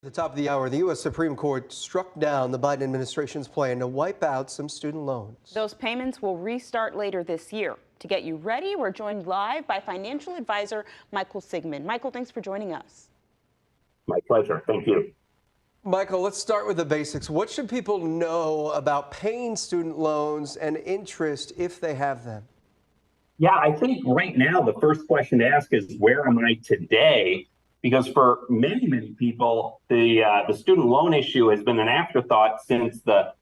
At the top of the hour, the U.S. Supreme Court struck down the Biden administration's plan to wipe out some student loans. Those payments will restart later this year. To get you ready, we're joined live by financial advisor Michael Sigmund. Michael, thanks for joining us. My pleasure. Thank you. Michael, let's start with the basics. What should people know about paying student loans and interest if they have them? Yeah, I think right now the first question to ask is, where am I today? Because for many people, the student loan issue has been an afterthought since the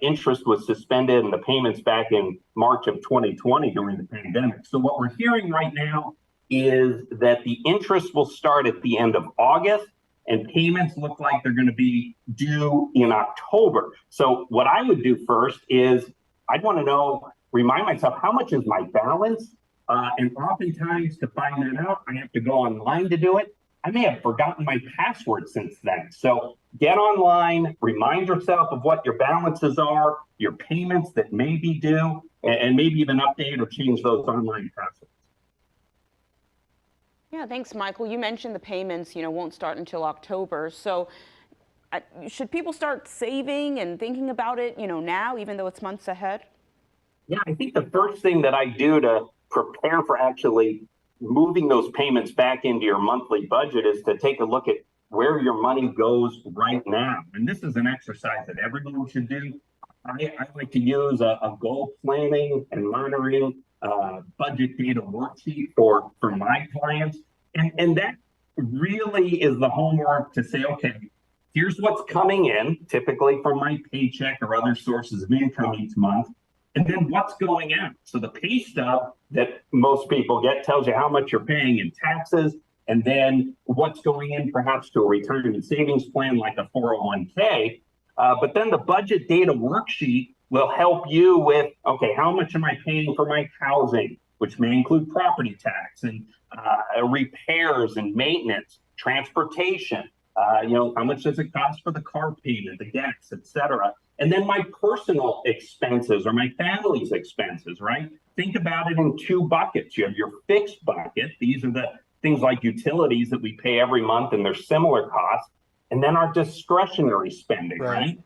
interest was suspended and the payments back in March of 2020 during the pandemic. So what we're hearing right now is that the interest will start at the end of August and payments look like they're going to be due in October. So what I would do first is I'd want to know, remind myself, how much is my balance? And oftentimes to find that out, I have to go online to do it. I may have forgotten my password since then. So get online, remind yourself of what your balances are, your payments that may be due, and maybe even update or change those online passwords. Yeah, thanks, Michael. You mentioned the payments, won't start until October. So should people start saving and thinking about it, now, even though it's months ahead? Yeah, I think the first thing that I do to prepare for actually moving those payments back into your monthly budget is to take a look at where your money goes right now. And this is an exercise that everyone should do. I like to use a goal planning and monitoring budget data worksheet for my clients. And that really is the homework to say, okay, here's what's coming in, typically from my paycheck or other sources of income each month. And then what's going out? So the pay stub that most people get tells you how much you're paying in taxes, and then what's going in perhaps to a retirement savings plan like a 401k. But then the budget data worksheet will help you with, okay, how much am I paying for my housing, which may include property tax and repairs and maintenance, transportation, how much does it cost for the car payment, the gas, et cetera. And then my personal expenses or my family's expenses, right? Think about it in two buckets. You have your fixed bucket. These are the things like utilities that we pay every month and they're similar costs. And then our discretionary spending, right?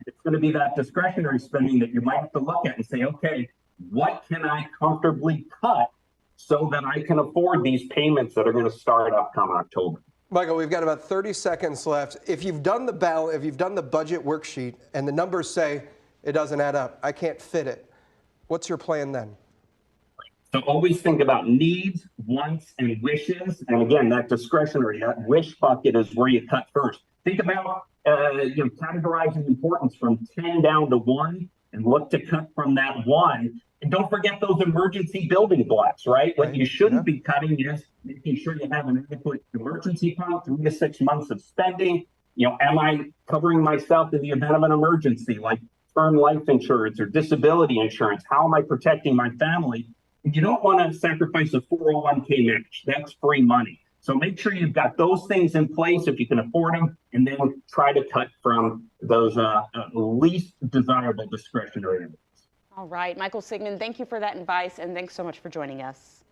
It's going to be that discretionary spending that you might have to look at and say, okay, what can I comfortably cut so that I can afford these payments that are going to start up come October? Michael, we've got about 30 seconds left. If you've done the budget worksheet and the numbers say it doesn't add up, I can't fit it, what's your plan then? So always think about needs, wants, and wishes. And again, that discretionary, that wish bucket is where you cut first. Think about categorizing importance from 10 down to 1 and look to cut from that 1. And don't forget those emergency building blocks, right? What you shouldn't be cutting is making sure you have an adequate emergency fund, 3 to 6 months of spending. Am I covering myself in the event of an emergency, like term life insurance or disability insurance? How am I protecting my family? And you don't want to sacrifice a 401k match. That's free money. So make sure you've got those things in place if you can afford them, and then try to cut from those least desirable discretionary items. All right, Michael Sigmund, thank you for that advice, and thanks so much for joining us.